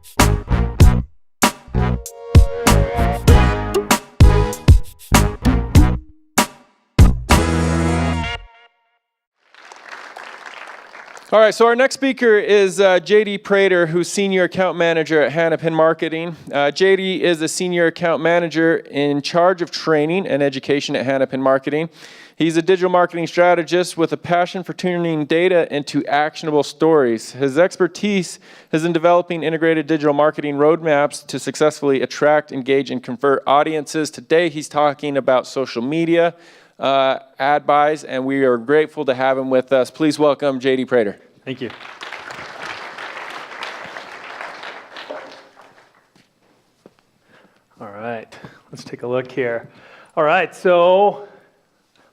All right, so our next speaker is JD Prater, who's Senior Account Manager at Hannafin Marketing. JD is a Senior Account Manager in charge of training and education at Hannafin Marketing. He's a digital marketing strategist with a passion for turning data into actionable stories. His expertise is in developing integrated digital marketing roadmaps to successfully attract, engage, and convert audiences. Today, he's talking about social media, ad buys, and we are grateful to have him with us. Please welcome JD Prater. Thank you. All right, let's take a look here. All right, so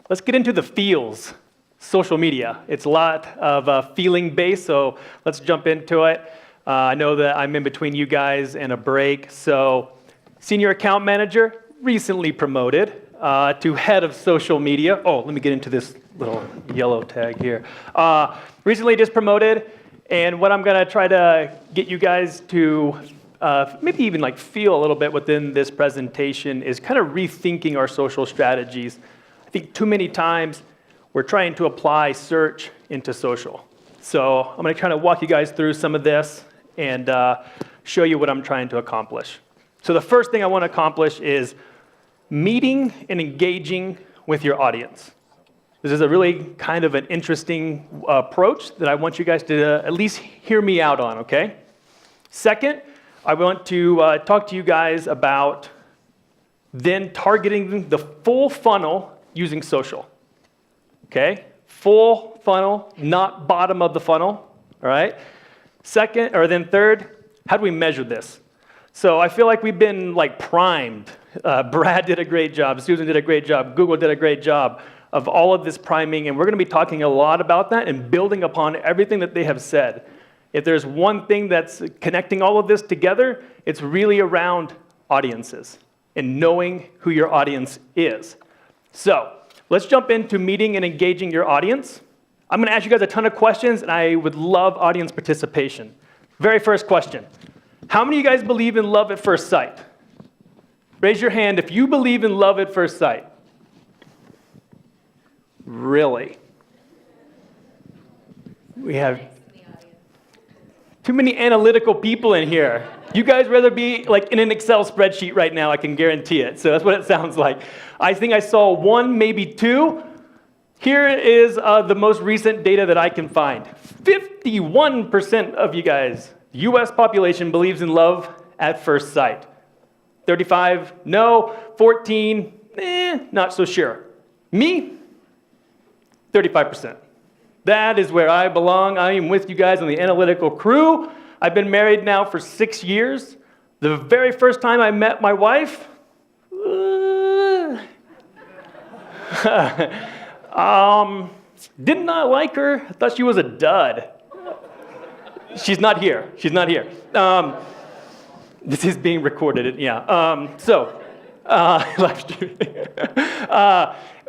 let's get into the feels. Social media. It's a lot of feeling-based, so let's jump into it. I know that I'm in between you guys and a break, so Senior Account Manager, recently promoted to Head of Social Media. Oh, let me get into this little yellow tag here. Recently just promoted, and what I'm gonna try to get you guys to maybe even like feel a little bit within this presentation is kind of rethinking our social strategies. I think too many times we're trying to apply search into social. So I'm gonna kind of walk you guys through some of this and show you what I'm trying to accomplish. So the first thing I want to accomplish is meeting and engaging with your audience. This is a really kind of an interesting approach that I want you guys to at least hear me out on, okay? Second, I want to talk to you guys about then targeting the full funnel using social, okay? Full funnel, not bottom of the funnel, all right? Second, or then third, how do we measure this? So I feel like we've been like primed. Brad did a great job, Susan did a great job, Google did a great job of all of this priming, and we're gonna be talking a lot about that and building upon everything that they have said. If there's one thing that's connecting all of this together, it's really around audiences and knowing who your audience is. So let's jump into meeting and engaging your audience. I'm gonna ask you guys a ton of questions, and I would love audience participation. Very first question. How many of you guys believe in love at first sight? Raise your hand if you believe in love at first sight. Really? We have too many analytical people in here. You guys rather be like in an Excel spreadsheet right now, I can guarantee it. So that's what it sounds like. I think I saw one, maybe two. Here is the most recent data that I can find. 51% of you guys, US population, believes in love at first sight. 35, no. 14, not so sure. Me, 35%. That is where I belong. I am with you guys on the analytical crew. I've been married now for 6 years. The very first time I met my wife, did not like her. I thought she was a dud. She's not here. She's not here. This is being recorded, yeah. Live stream.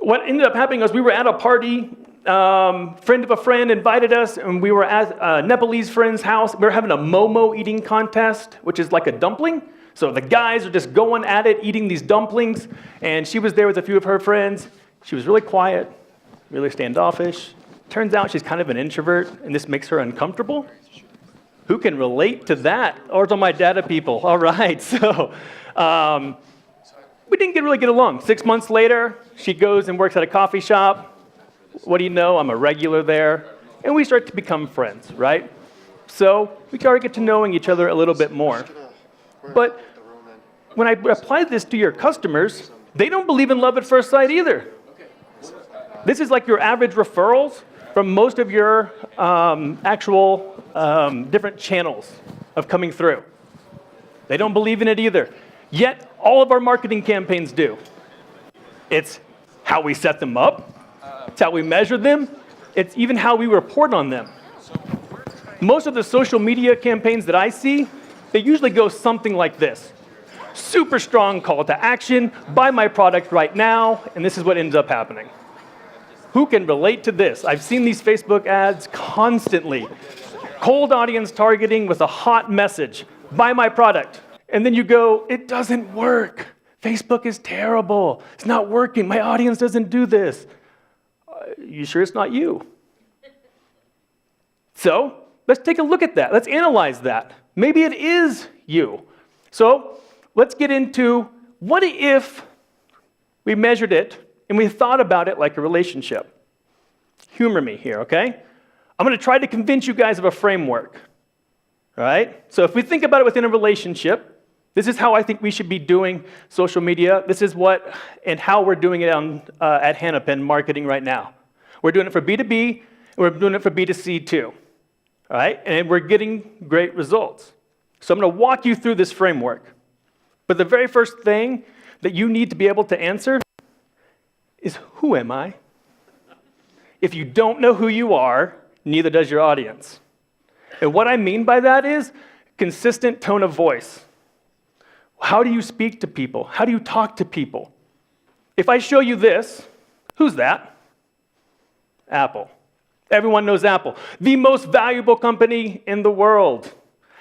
What ended up happening was we were at a party. Friend of a friend invited us, and we were at a Nepalese friend's house. We were having a momo eating contest, which is like a dumpling. So the guys are just going at it, eating these dumplings, and she was there with a few of her friends. She was really quiet, really standoffish. Turns out she's kind of an introvert, and this makes her uncomfortable. Who can relate to that? Or to my data people. All right, so we didn't really get along. 6 months later, she goes and works at a coffee shop. What do you know? I'm a regular there. And we start to become friends, right? So we start to get to knowing each other a little bit more. But when I apply this to your customers, they don't believe in love at first sight either. This is like your average referrals from most of your actual different channels of coming through. They don't believe in it either. Yet, all of our marketing campaigns do. It's how we set them up. It's how we measure them. It's even how we report on them. Most of the social media campaigns that I see, they usually go something like this. Super strong call to action, buy my product right now, and this is what ends up happening. Who can relate to this? I've seen these Facebook ads constantly. Cold audience targeting with a hot message. buy my product. And then you go, it doesn't work. Facebook is terrible. It's not working. My audience doesn't do this. You sure it's not you? So let's take a look at that. Let's analyze that. Maybe it is you. So let's get into what if we measured it and we thought about it like a relationship. Humor me here, okay? I'm going to try to convince you guys of a framework. All right? So if we think about it within a relationship, this is how I think we should be doing social media. This is what and how we're doing it at Hennepin marketing right now. We're doing it for B2B, and we're doing it for B2C too. All right? And we're getting great results. So I'm going to walk you through this framework. But the very first thing that you need to be able to answer is, who am I? If you don't know who you are, neither does your audience. And what I mean by that is consistent tone of voice. How do you speak to people? How do you talk to people? If I show you this, who's that? Apple. Everyone knows Apple. The most valuable company in the world.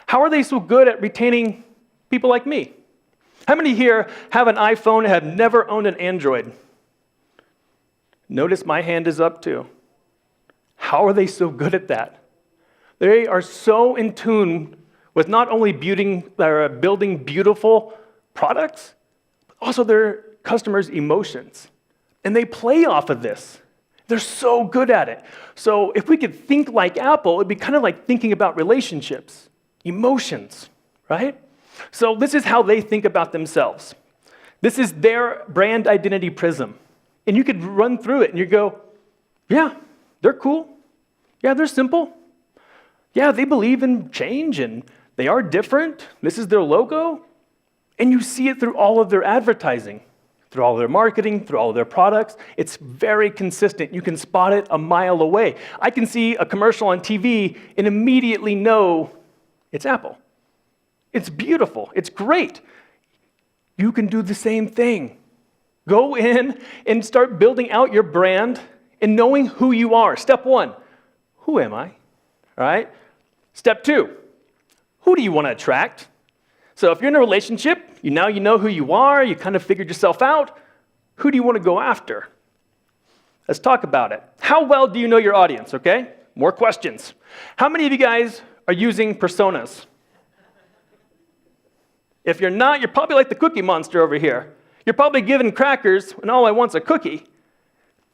How are they so good at retaining people like me? How many here have an iPhone and have never owned an Android? Notice my hand is up too. How are they so good at that? They are so in tune with not only building beautiful products, but also their customers' emotions. And they play off of this. They're so good at it. So if we could think like Apple, it'd be kind of like thinking about relationships, emotions, right? So this is how they think about themselves. This is their brand identity prism. And you could run through it and you go, yeah, they're cool. Yeah, they're simple. Yeah, they believe in change and they are different. This is their logo. And you see it through all of their advertising, through all of their marketing, through all of their products. It's very consistent. You can spot it a mile away. I can see a commercial on TV and immediately know it's Apple. It's beautiful. It's great. You can do the same thing. Go in and start building out your brand and knowing who you are. Step one, who am I? All right? Step two, who do you want to attract? So if you're in a relationship, you know who you are, you kind of figured yourself out. Who do you want to go after? Let's talk about it. How well do you know your audience, okay? More questions. How many of you guys are using personas? If you're not, you're probably like the Cookie Monster over here. You're probably given crackers and all I want's a cookie.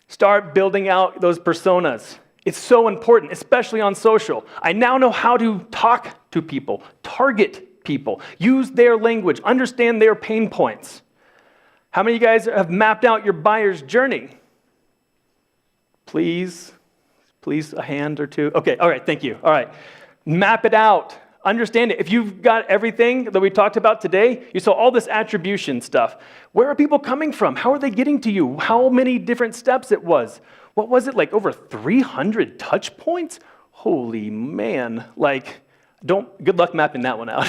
Start building out those personas. It's so important, especially on social. I now know how to talk to people, target people, use their language, understand their pain points. How many of you guys have mapped out your buyer's journey? Please, a hand or two. Okay, all right, thank you. All right, map it out. Understand it. If you've got everything that we talked about today, you saw all this attribution stuff. Where are people coming from? How are they getting to you? How many different steps it was? What was it, like over 300 touch points? Holy man. Good luck mapping that one out.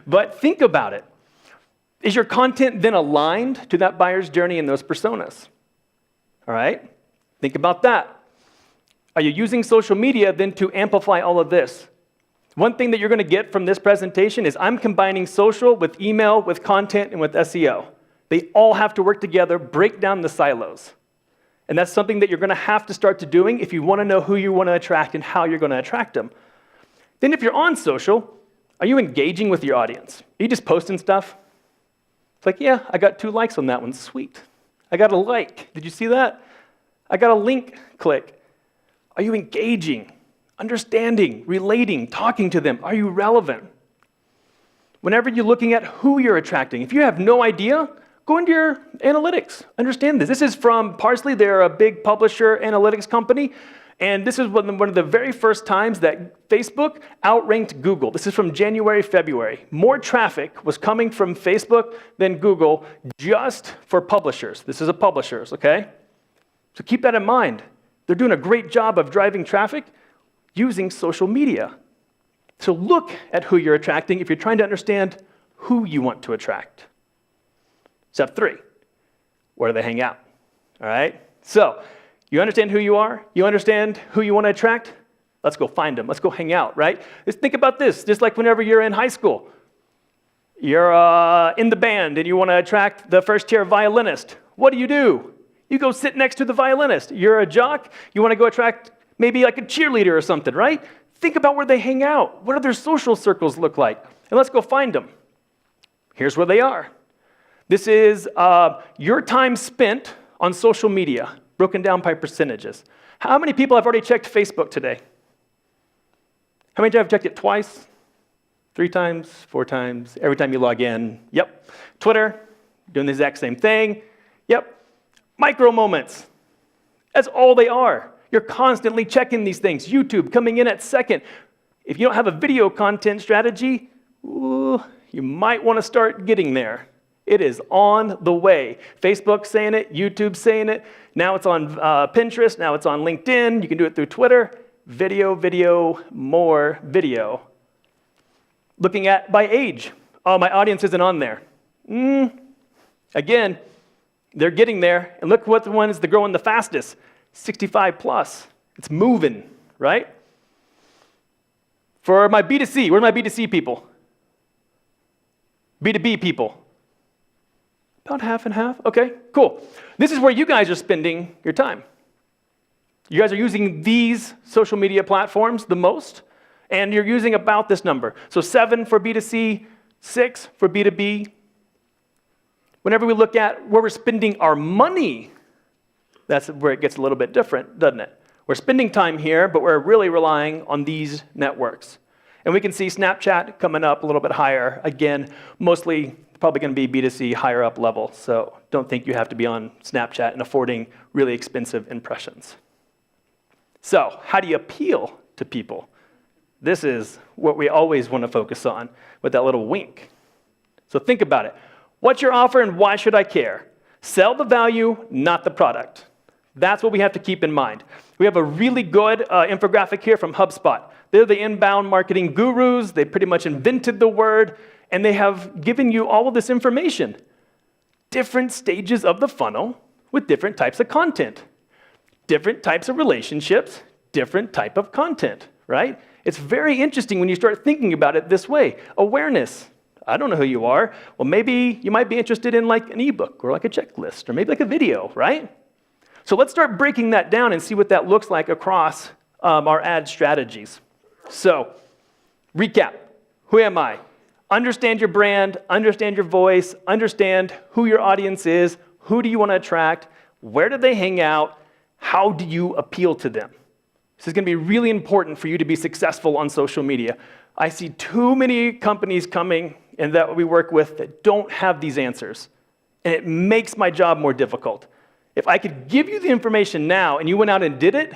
But think about it. Is your content then aligned to that buyer's journey and those personas? All right? Think about that. Are you using social media then to amplify all of this? One thing that you're going to get from this presentation is I'm combining social with email, with content, and with SEO. They all have to work together, break down the silos. And that's something that you're going to have to start to doing if you want to know who you want to attract and how you're going to attract them. Then if you're on social, are you engaging with your audience? Are you just posting stuff? It's like, yeah, I got 2 likes on that one. Sweet. I got a like. Did you see that? I got a link. Click. Are you engaging? Understanding, relating, talking to them. Are you relevant? Whenever you're looking at who you're attracting, if you have no idea, go into your analytics. Understand this. This is from Parsley. They're a big publisher analytics company. And this is one of the very first times that Facebook outranked Google. This is from January, February. More traffic was coming from Facebook than Google just for publishers. This is a publishers, okay? So keep that in mind. They're doing a great job of driving traffic using social media. So look at who you're attracting if you're trying to understand who you want to attract. Step 3, where do they hang out? All right? So you understand who you are? You understand who you want to attract? Let's go find them. Let's go hang out, right? Just think about this. Just like whenever you're in high school. You're in the band and you want to attract the first-tier violinist. What do? You go sit next to the violinist. You're a jock. You want to go attract maybe like a cheerleader or something, right? Think about where they hang out. What do their social circles look like? And let's go find them. Here's where they are. This is your time spent on social media, broken down by percentages. How many people have already checked Facebook today? How many have checked it twice? 3 times, 4 times, every time you log in? Yep. Twitter, doing the exact same thing. Yep. Micro moments. That's all they are. You're constantly checking these things. YouTube coming in at second. If you don't have a video content strategy, you might want to start getting there. It is on the way. Facebook's saying it, YouTube's saying it. Now it's on Pinterest, now it's on LinkedIn. You can do it through Twitter. Video, more video. Looking at by age. Oh, my audience isn't on there. Again, they're getting there. And look what the one is growing the fastest. 65 plus. It's moving, right? For my B2C, where are my B2C people? B2B people. About half and half. Okay, cool. This is where you guys are spending your time. You guys are using these social media platforms the most, and you're using about this number. So 7 for B2C, 6 for B2B. Whenever we look at where we're spending our money, that's where it gets a little bit different, doesn't it? We're spending time here, but we're really relying on these networks. And we can see Snapchat coming up a little bit higher. Again, mostly probably going to be B2C higher up level, so don't think you have to be on Snapchat and affording really expensive impressions. So, how do you appeal to people? This is what we always want to focus on with that little wink. So think about it. What's your offer and why should I care? Sell the value, not the product. That's what we have to keep in mind. We have a really good infographic here from HubSpot. They're the inbound marketing gurus. They pretty much invented the word, and they have given you all of this information. Different stages of the funnel with different types of content. Different types of relationships, different type of content, right? It's very interesting when you start thinking about it this way. Awareness. I don't know who you are. Well, maybe you might be interested in like an ebook or like a checklist or maybe like a video, right? So let's start breaking that down and see what that looks like across our ad strategies. So, recap. Who am I? Understand your brand, understand your voice, understand who your audience is, who do you want to attract, where do they hang out, how do you appeal to them? This is going to be really important for you to be successful on social media. I see too many companies coming and that we work with that don't have these answers. And it makes my job more difficult. If I could give you the information now and you went out and did it,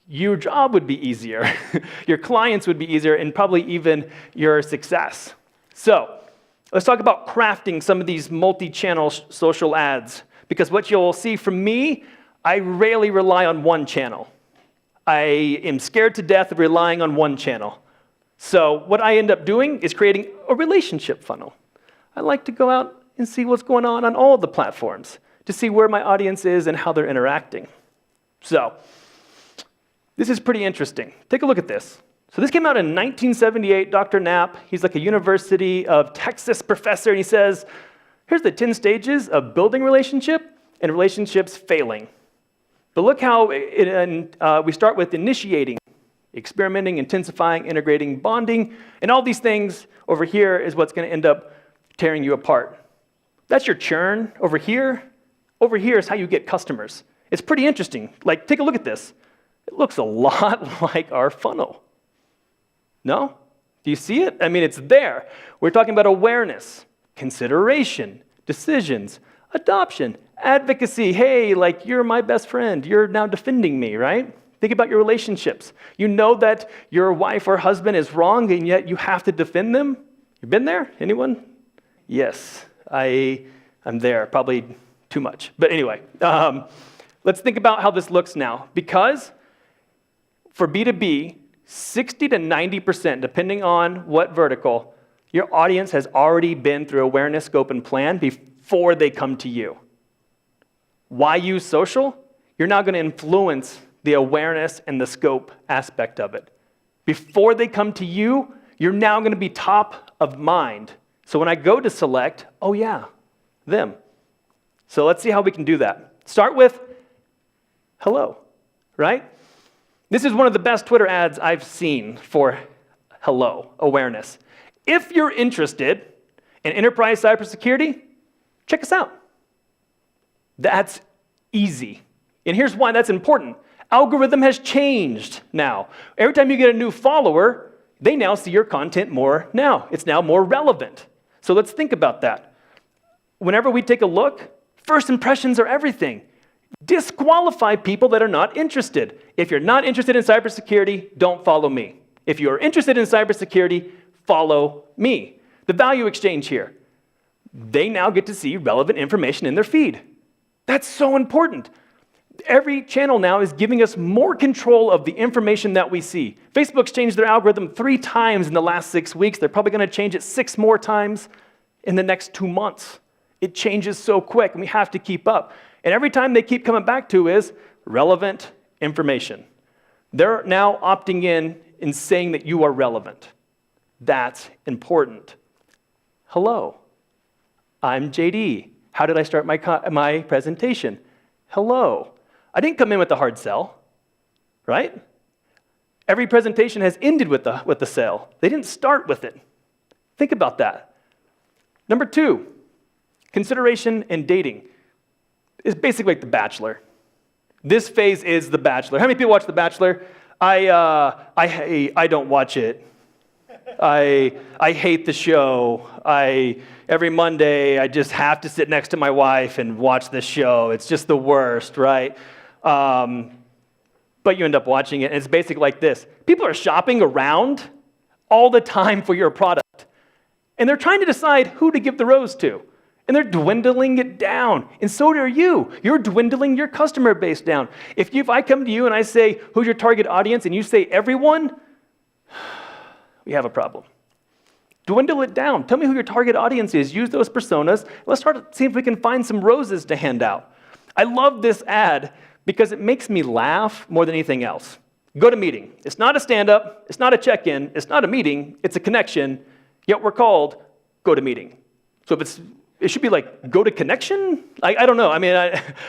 your job would be easier. Your clients would be easier and probably even your success. So let's talk about crafting some of these multi-channel social ads. Because what you'll see from me, I rarely rely on one channel. I am scared to death of relying on one channel. So what I end up doing is creating a relationship funnel. I like to go out and see what's going on all of the platforms to see where my audience is and how they're interacting. So this is pretty interesting. Take a look at this. So this came out in 1978. Dr. Knapp, he's like a University of Texas professor, and he says, here's the 10 stages of building relationship and relationships failing. But look how we start with initiating, experimenting, intensifying, integrating, bonding, and all these things over here is what's going to end up tearing you apart. That's your churn over here. Over here is how you get customers. It's pretty interesting. Like, take a look at this. It looks a lot like our funnel. No? Do you see it? I mean, it's there. We're talking about awareness, consideration, decisions, adoption, advocacy. Hey, like, you're my best friend. You're now defending me, right? Think about your relationships. You know that your wife or husband is wrong, and yet you have to defend them. You've been there? Anyone? Yes, I'm there. Probably too much. But anyway, let's think about how this looks now. Because for B2B, 60 to 90%, depending on what vertical, your audience has already been through awareness, scope, and plan before they come to you. Why use social? You're now going to influence the awareness and the scope aspect of it. Before they come to you, you're now going to be top of mind. So when I go to select, oh yeah, them. So let's see how we can do that. Start with hello, right? This is one of the best Twitter ads I've seen for hello awareness. If you're interested in enterprise cybersecurity, check us out. That's easy. And here's why that's important. Algorithm has changed now. Every time you get a new follower, they now see your content more now. It's now more relevant. So let's think about that. Whenever we take a look, first impressions are everything. Disqualify people that are not interested. If you're not interested in cybersecurity, don't follow me. If you're interested in cybersecurity, follow me. The value exchange here. They now get to see relevant information in their feed. That's so important. Every channel now is giving us more control of the information that we see. Facebook's changed their algorithm 3 times in the last 6 weeks. They're probably going to change it 6 more times in the next 2 months. It changes so quick, and we have to keep up. And every time they keep coming back to is relevant information. They're now opting in saying that you are relevant. That's important. Hello, I'm JD. How did I start my presentation? Hello. I didn't come in with a hard sell, right? Every presentation has ended with the sale. They didn't start with it. Think about that. Number 2, consideration and dating is basically like The Bachelor. This phase is The Bachelor. How many people watch The Bachelor? I don't watch it. I hate the show. Every Monday, I just have to sit next to my wife and watch this show. It's just the worst, right? But you end up watching it, and it's basically like this. People are shopping around all the time for your product, and they're trying to decide who to give the rose to, and they're dwindling it down, and so are you. You're dwindling your customer base down. If I come to you and I say, who's your target audience, and you say everyone, we have a problem. Dwindle it down. Tell me who your target audience is. Use those personas. Let's start to see if we can find some roses to hand out. I love this ad because it makes me laugh more than anything else. Go to meeting. It's not a stand-up. It's not a check-in. It's not a meeting. It's a connection. Yet we're called go to meeting. So it should be like go to connection? I don't know. I mean,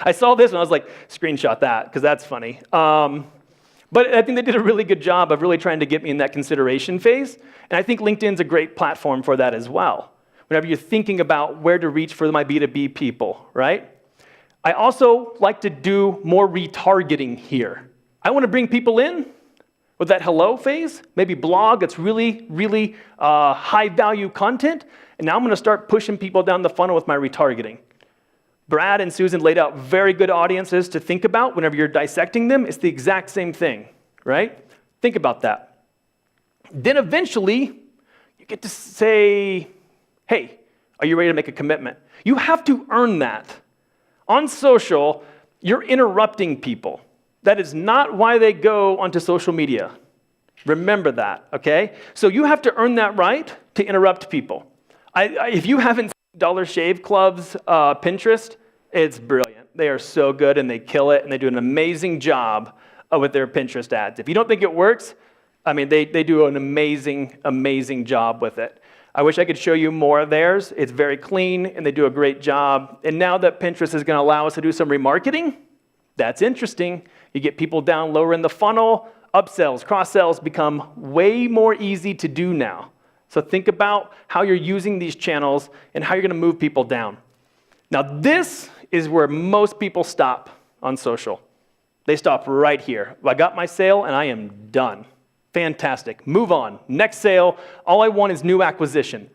I saw this and I was like, screenshot that because that's funny. But I think they did a really good job of really trying to get me in that consideration phase. And I think LinkedIn's a great platform for that as well. Whenever you're thinking about where to reach for my B2B people, right? I also like to do more retargeting here. I want to bring people in with that hello phase, maybe blog that's really, really high value content. And now I'm going to start pushing people down the funnel with my retargeting. Brad and Susan laid out very good audiences to think about whenever you're dissecting them. It's the exact same thing, right? Think about that. Then eventually, you get to say, hey, are you ready to make a commitment? You have to earn that. On social, you're interrupting people. That is not why they go onto social media. Remember that, okay? So you have to earn that right to interrupt people. If you haven't seen Dollar Shave Club's Pinterest, it's brilliant. They are so good, and they kill it, and they do an amazing job with their Pinterest ads. If you don't think it works, I mean, they do an amazing, amazing job with it. I wish I could show you more of theirs. It's very clean, and they do a great job. And now that Pinterest is going to allow us to do some remarketing, that's interesting. You get people down lower in the funnel. Upsells, cross-sells become way more easy to do now. So think about how you're using these channels and how you're going to move people down. Now, this is where most people stop on social. They stop right here. I got my sale, and I am done. Fantastic. Move on. Next sale. All I want is new acquisition.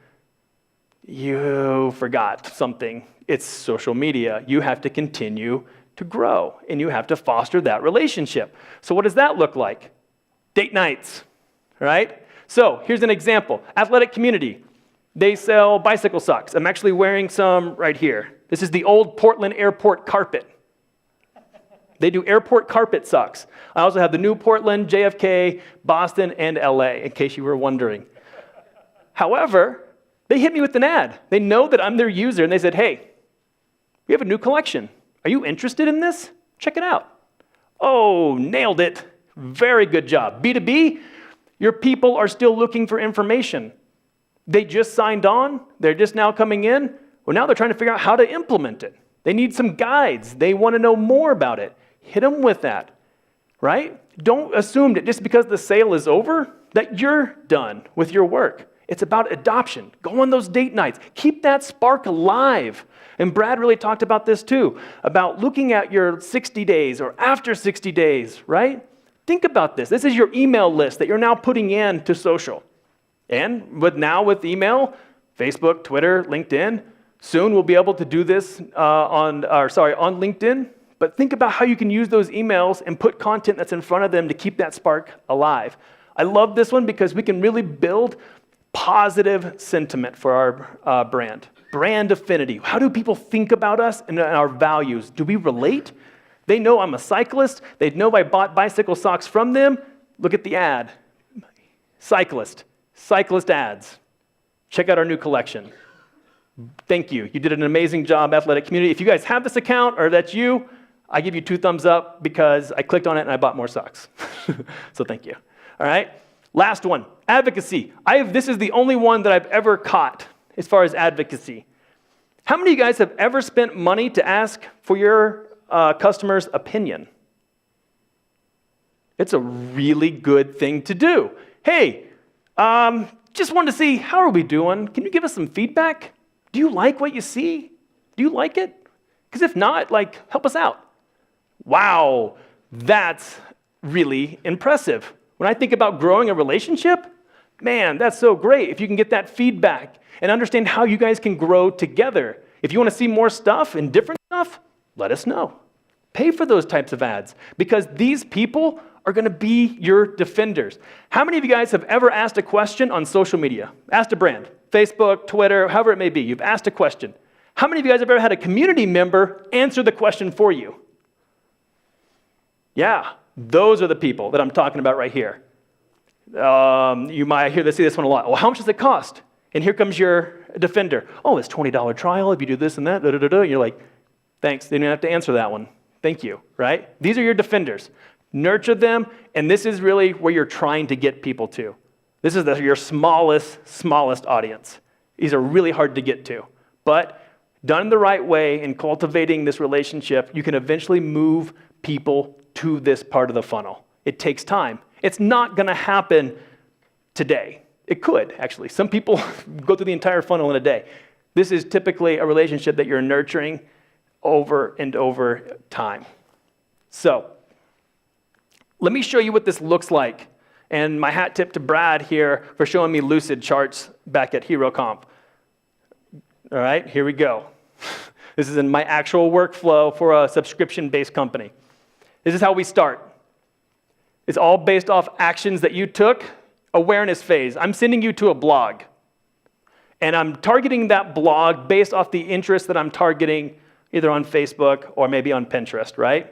You forgot something. It's social media. You have to continue to grow, and you have to foster that relationship. So what does that look like? Date nights, right? So here's an example. Athletic community. They sell bicycle socks. I'm actually wearing some right here. This is the old Portland airport carpet. They do airport carpet socks. I also have the new Portland, JFK, Boston, and LA, in case you were wondering. However, they hit me with an ad. They know that I'm their user, and they said, hey, we have a new collection. Are you interested in this? Check it out. Oh, nailed it. Very good job. B2B, your people are still looking for information. They just signed on. They're just now coming in. Well, now they're trying to figure out how to implement it. They need some guides. They want to know more about it. Hit them with that, right? Don't assume that just because the sale is over, that you're done with your work. It's about adoption. Go on those date nights. Keep that spark alive. And Brad really talked about this too, about looking at your 60 days or after 60 days, right? Think about this. This is your email list that you're now putting in to social. And with email, Facebook, Twitter, LinkedIn, soon we'll be able to do this on LinkedIn. But think about how you can use those emails and put content that's in front of them to keep that spark alive. I love this one because we can really build positive sentiment for our brand. Brand affinity. How do people think about us and our values? Do we relate? They know I'm a cyclist. They know I bought bicycle socks from them. Look at the ad. Cyclist ads. Check out our new collection. Thank you. You did an amazing job, athletic community. If you guys have this account or that's you, I give you 2 thumbs up because I clicked on it and I bought more socks. So thank you. All right. Last one, advocacy. This is the only one that I've ever caught as far as advocacy. How many of you guys have ever spent money to ask for your customer's opinion? It's a really good thing to do. Hey, just wanted to see, how are we doing? Can you give us some feedback? Do you like what you see? Do you like it? Because if not, help us out. Wow, that's really impressive. When I think about growing a relationship, man, that's so great if you can get that feedback and understand how you guys can grow together. If you want to see more stuff and different stuff, let us know. Pay for those types of ads because these people are going to be your defenders. How many of you guys have ever asked a question on social media? Asked a brand, Facebook, Twitter, however it may be. You've asked a question. How many of you guys have ever had a community member answer the question for you? Yeah, those are the people that I'm talking about right here. You might see this one a lot. Well, how much does it cost? And here comes your defender. Oh, it's $20 trial if you do this and that. And you're like, thanks. They don't have to answer that one. Thank you, right? These are your defenders. Nurture them, and this is really where you're trying to get people to. This is your smallest audience. These are really hard to get to. But done the right way in cultivating this relationship, you can eventually move people to this part of the funnel. It takes time. It's not going to happen today. It could, actually. Some people go through the entire funnel in a day. This is typically a relationship that you're nurturing over and over time. So, let me show you what this looks like. And my hat tip to Brad here for showing me lucid charts back at HeroComp. All right, here we go. This is in my actual workflow for a subscription-based company. This is how we start. It's all based off actions that you took. Awareness phase. I'm sending you to a blog. And I'm targeting that blog based off the interest that I'm targeting either on Facebook or maybe on Pinterest, right?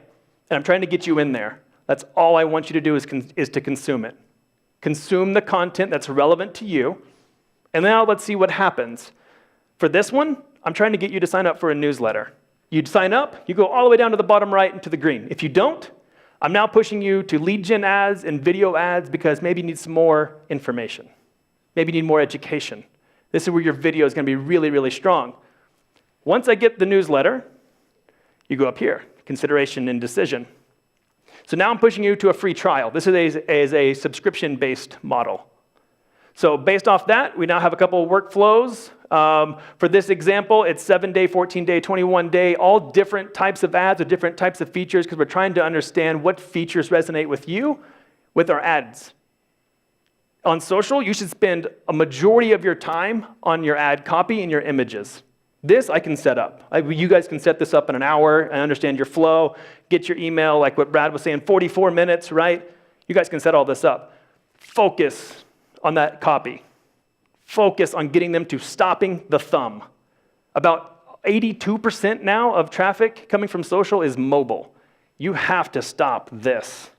And I'm trying to get you in there. That's all I want you to do is to consume it. Consume the content that's relevant to you. And now let's see what happens. For this one, I'm trying to get you to sign up for a newsletter. You'd sign up, you go all the way down to the bottom right into the green. If you don't, I'm now pushing you to lead gen ads and video ads because maybe you need some more information. Maybe you need more education. This is where your video is going to be really, really strong. Once I get the newsletter, you go up here, consideration and decision. So now I'm pushing you to a free trial. This is a subscription-based model. So based off that, we now have a couple of workflows. For this example, it's 7-day, 14-day, 21-day, all different types of ads or different types of features because we're trying to understand what features resonate with you with our ads. On social, you should spend a majority of your time on your ad copy and your images. This I can set up. You guys can set this up in an hour and understand your flow, get your email, like what Brad was saying, 44 minutes, right? You guys can set all this up. Focus on that copy. Focus on getting them to stopping the thumb. About 82% now of traffic coming from social is mobile. You have to stop this.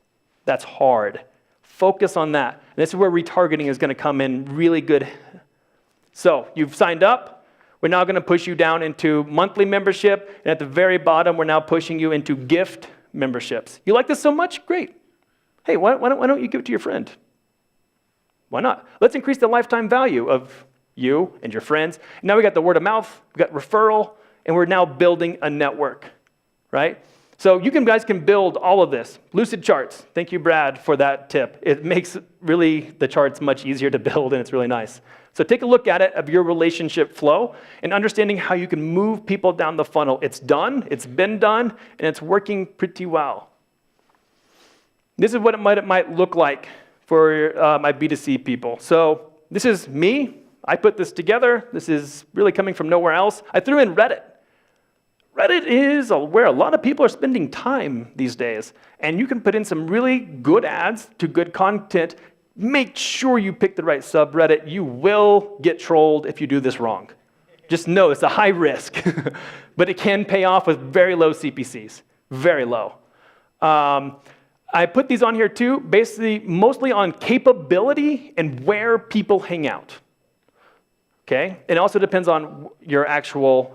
That's hard. Focus on that. And this is where retargeting is going to come in really good. So you've signed up. We're now going to push you down into monthly membership. And at the very bottom, we're now pushing you into gift memberships. You like this so much? Great. Hey, why don't you give it to your friend? Why not? Let's increase the lifetime value of you and your friends. Now we got the word of mouth, we got referral, and we're now building a network, right? So you guys can build all of this. Lucid charts. Thank you, Brad, for that tip. It makes really the charts much easier to build, and it's really nice. So take a look at it of your relationship flow and understanding how you can move people down the funnel. It's done, it's been done, and it's working pretty well. This is what it might look like for my B2C people. So this is me. I put this together. This is really coming from nowhere else. I threw in Reddit. Reddit is where a lot of people are spending time these days. And you can put in some really good ads to good content. Make sure you pick the right subreddit. You will get trolled if you do this wrong. Just know it's a high risk, but it can pay off with very low CPCs, very low. I put these on here too, basically mostly on capability and where people hang out. Okay, it also depends on your actual,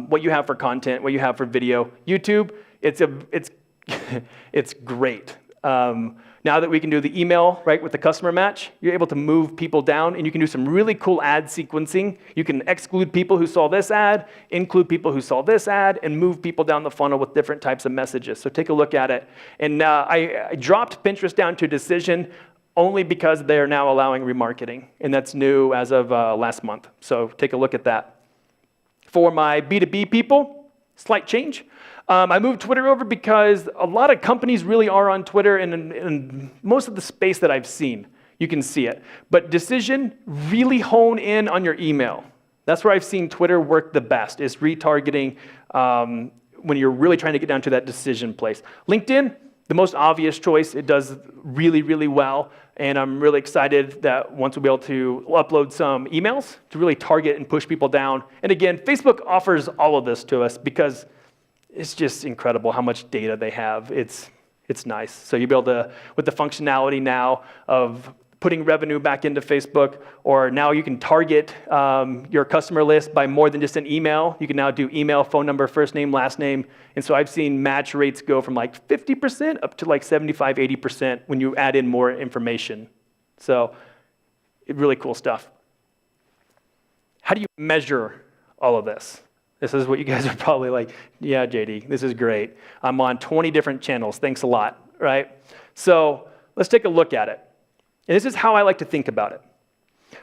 what you have for content, what you have for video. YouTube, it's great. Now that we can do the email, right, with the customer match, you're able to move people down, and you can do some really cool ad sequencing. You can exclude people who saw this ad, include people who saw this ad, and move people down the funnel with different types of messages. So take a look at it. And I dropped Pinterest down to decision only because they're now allowing remarketing, and that's new as of last month. So take a look at that. For my B2B people, slight change. I moved Twitter over because a lot of companies really are on Twitter, and in most of the space that I've seen, you can see it. But decision, really hone in on your email. That's where I've seen Twitter work the best, is retargeting when you're really trying to get down to that decision place. LinkedIn, the most obvious choice. It does really, really well. And I'm really excited that once we'll be able to upload some emails to really target and push people down. And again, Facebook offers all of this to us because it's just incredible how much data they have. It's nice. So you'll be able to, with the functionality now of putting revenue back into Facebook, or now you can target your customer list by more than just an email. You can now do email, phone number, first name, last name. And so I've seen match rates go from like 50% up to like 75, 80% when you add in more information. So really cool stuff. How do you measure all of this? This is what you guys are probably like, yeah, JD, this is great. I'm on 20 different channels. Thanks a lot, right? So let's take a look at it. And this is how I like to think about it.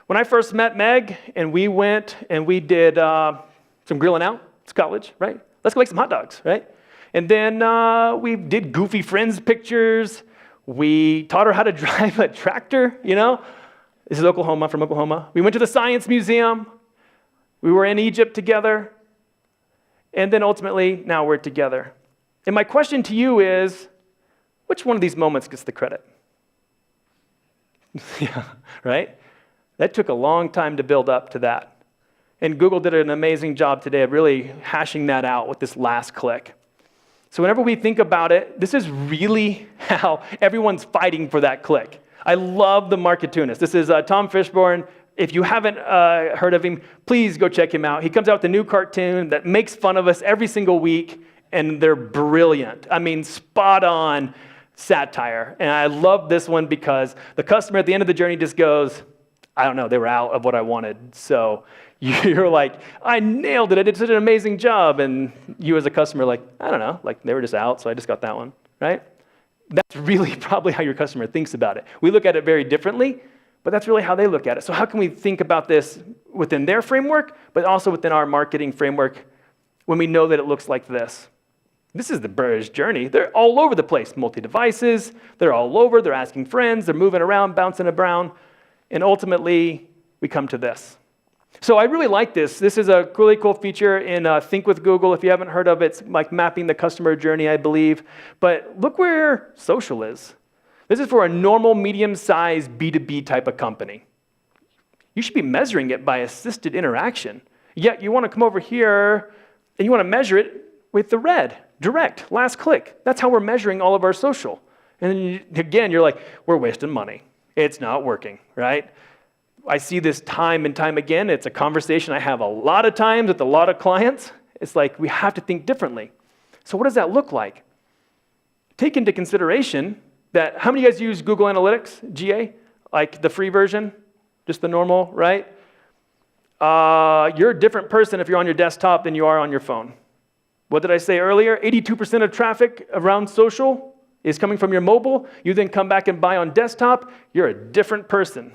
When I first met Meg, and we went and we did some grilling out, it's college, right? Let's go make some hot dogs, right? And then we did goofy friends pictures. We taught her how to drive a tractor, you know? This is Oklahoma, from Oklahoma. We went to the Science Museum. We were in Egypt together. And then ultimately, now we're together. And my question to you is, which one of these moments gets the credit? Yeah, right? That took a long time to build up to that. And Google did an amazing job today of really hashing that out with this last click. So whenever we think about it, this is really how everyone's fighting for that click. I love the marketoonist. This is Tom Fishburne. If you haven't heard of him, please go check him out. He comes out with a new cartoon that makes fun of us every single week, and they're brilliant. I mean, spot on satire. And I love this one because the customer at the end of the journey just goes, I don't know, they were out of what I wanted. So you're like, I nailed it. I did such an amazing job. And you as a customer are like, I don't know, like they were just out, so I just got that one, right? That's really probably how your customer thinks about it. We look at it very differently, but that's really how they look at it. So how can we think about this within their framework, but also within our marketing framework when we know that it looks like this? This is the Burr's journey. They're all over the place, multi-devices. They're all over. They're asking friends. They're moving around, bouncing around. And ultimately, we come to this. So I really like this. This is a really cool feature in Think with Google. If you haven't heard of it, it's like mapping the customer journey, I believe. But look where social is. This is for a normal, medium-sized B2B type of company. You should be measuring it by assisted interaction. Yet you want to come over here and you want to measure it with the red, direct, last click. That's how we're measuring all of our social. And again, you're like, we're wasting money. It's not working, right? I see this time and time again. It's a conversation I have a lot of times with a lot of clients. It's like we have to think differently. So what does that look like? Take into consideration that, how many of you guys use Google Analytics, GA? Like the free version, just the normal, right? You're a different person if you're on your desktop than you are on your phone. What did I say earlier? 82% of traffic around social is coming from your mobile. You then come back and buy on desktop. You're a different person.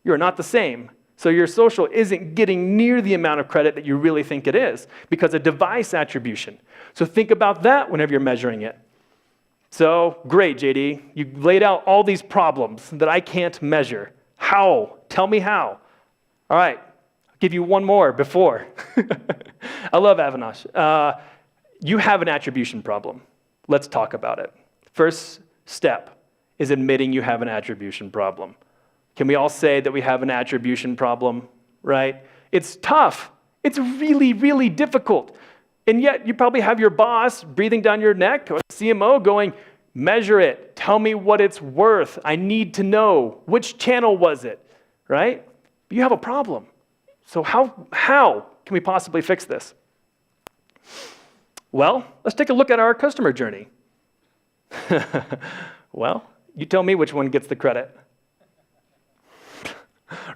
You're not the same. So your social isn't getting near the amount of credit that you really think it is because of device attribution. So think about that whenever you're measuring it. So great, JD. You laid out all these problems that I can't measure. How? Tell me how. All right. I'll give you one more before. I love Avinash. You have an attribution problem. Let's talk about it. First step is admitting you have an attribution problem. Can we all say that we have an attribution problem, right? It's tough. It's really, really difficult. And yet you probably have your boss breathing down your neck or the CMO going, measure it. Tell me what it's worth. I need to know. Which channel was it, right? You have a problem. So how can we possibly fix this? Well, let's take a look at our customer journey. Well, you tell me which one gets the credit.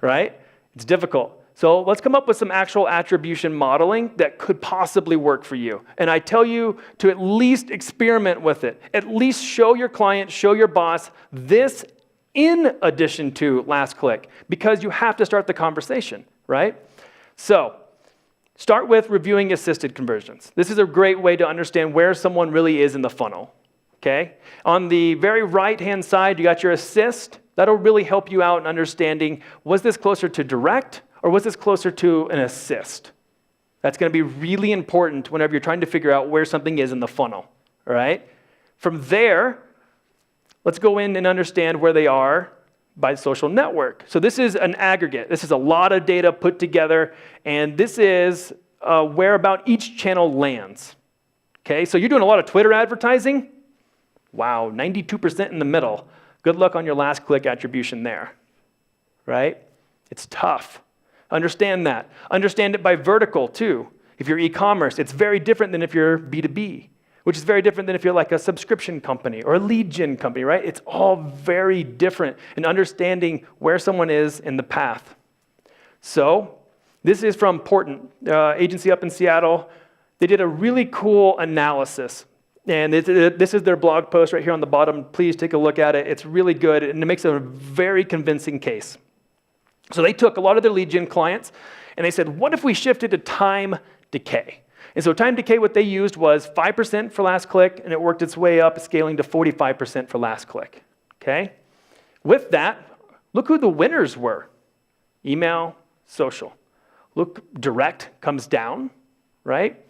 Right? It's difficult. So let's come up with some actual attribution modeling that could possibly work for you. And I tell you to at least experiment with it. At least show your client, show your boss this in addition to last click, because you have to start the conversation, right? So start with reviewing assisted conversions. This is a great way to understand where someone really is in the funnel, okay? On the very right-hand side, you got your assist. That'll really help you out in understanding, was this closer to direct or was this closer to an assist? That's going to be really important whenever you're trying to figure out where something is in the funnel, all right? From there, let's go in and understand where they are by social network. So this is an aggregate. This is a lot of data put together, and this is where about each channel lands. Okay, so you're doing a lot of Twitter advertising. Wow, 92% in the middle. Good luck on your last click attribution there, right? It's tough. Understand that. Understand it by vertical too. If you're e-commerce, it's very different than if you're B2B, which is very different than if you're like a subscription company or a lead gen company, right? It's all very different in understanding where someone is in the path. So this is from Portent, agency up in Seattle. They did a really cool analysis. And this is their blog post right here on the bottom. Please take a look at it. It's really good, and it makes a very convincing case. So they took a lot of their lead gen clients, and they said, what if we shifted to time decay? And so time decay, what they used was 5% for last click, and it worked its way up, scaling to 45% for last click, okay? With that, look who the winners were. Email, social. Look, direct comes down, right?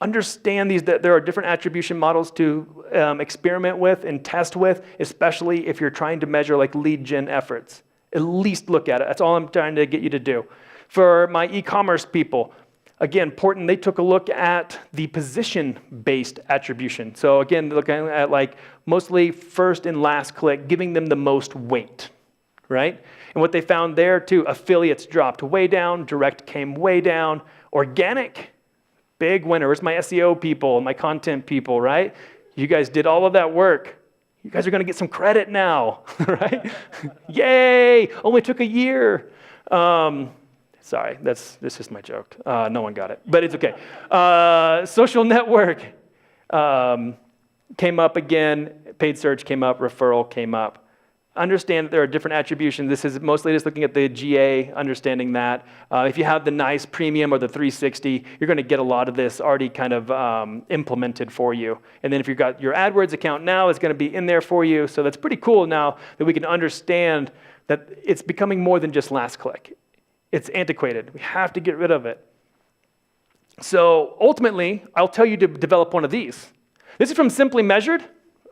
Understand that there are different attribution models to experiment with and test with, especially if you're trying to measure like lead gen efforts. At least look at it. That's all I'm trying to get you to do. For my e-commerce people, again, Portent, they took a look at the position-based attribution. So again, looking at like mostly first and last click, giving them the most weight, right? And what they found there too, affiliates dropped way down, direct came way down, organic, big winner. Where's my SEO people, my content people, right? You guys did all of that work. You guys are going to get some credit now, right? Yay! Only took a year. Sorry, that's just my joke. No one got it, but it's okay. Social network came up again. Paid search came up. Referral came up. Understand that there are different attributions. This is mostly just looking at the GA, understanding that. If you have the nice premium or the 360, you're going to get a lot of this already kind of implemented for you. And then if you've got your AdWords account now, it's going to be in there for you. So that's pretty cool now that we can understand that it's becoming more than just last click. It's antiquated. We have to get rid of it. So ultimately, I'll tell you to develop one of these. This is from Simply Measured.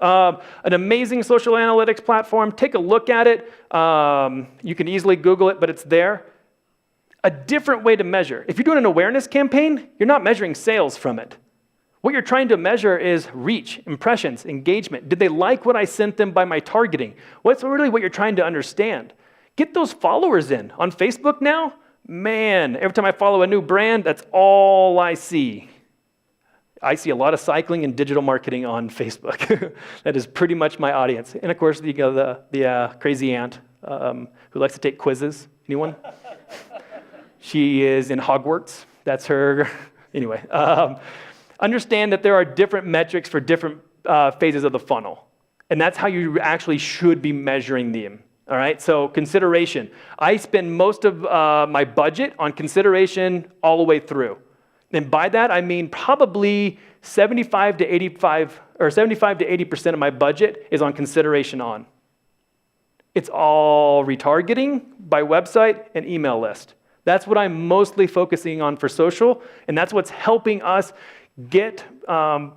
An amazing social analytics platform. Take a look at it. You can easily Google it, but it's there. A different way to measure. If you're doing an awareness campaign, you're not measuring sales from it. What you're trying to measure is reach, impressions, engagement. Did they like what I sent them by my targeting? What's really what you're trying to understand? Get those followers in. On Facebook now, man, every time I follow a new brand, that's all I see. I see a lot of cycling and digital marketing on Facebook. That is pretty much my audience. And of course, the crazy aunt who likes to take quizzes. Anyone? She is in Hogwarts. That's her. Anyway, understand that there are different metrics for different phases of the funnel. And that's how you actually should be measuring them. All right, so consideration. I spend most of my budget on consideration all the way through. And by that, I mean probably 75 to 80% of my budget is on consideration on. It's all retargeting by website and email list. That's what I'm mostly focusing on for social, and that's what's helping us get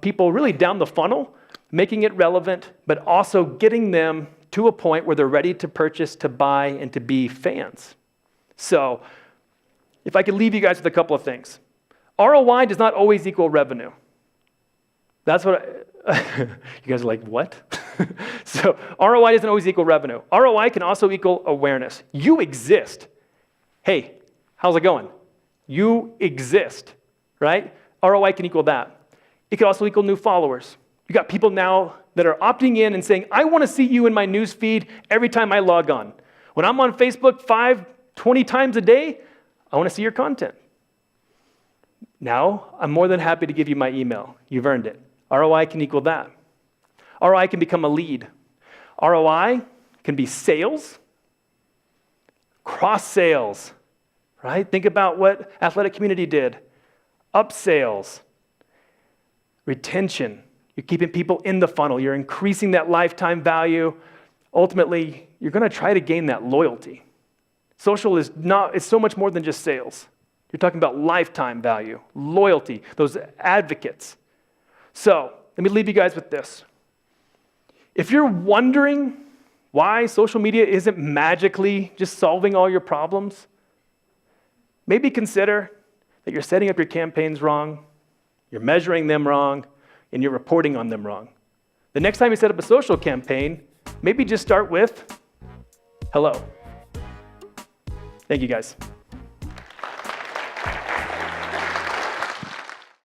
people really down the funnel, making it relevant, but also getting them to a point where they're ready to purchase, to buy, and to be fans. So, if I could leave you guys with a couple of things. ROI does not always equal revenue. That's what you guys are like, what? So, ROI doesn't always equal revenue. ROI can also equal awareness. You exist. Hey, how's it going? You exist, right? ROI can equal that. It can also equal new followers. You got people now that are opting in and saying, I want to see you in my news feed every time I log on. When I'm on Facebook 20 times a day, I want to see your content. Now, I'm more than happy to give you my email. You've earned it. ROI can equal that. ROI can become a lead. ROI can be sales, cross sales, right? Think about what athletic community did. Upsales, retention. You're keeping people in the funnel. You're increasing that lifetime value. Ultimately, you're going to try to gain that loyalty. Social is it's so much more than just sales. You're talking about lifetime value, loyalty, those advocates. So, let me leave you guys with this. If you're wondering why social media isn't magically just solving all your problems, maybe consider that you're setting up your campaigns wrong, you're measuring them wrong, and you're reporting on them wrong. The next time you set up a social campaign, maybe just start with, hello. Thank you, guys.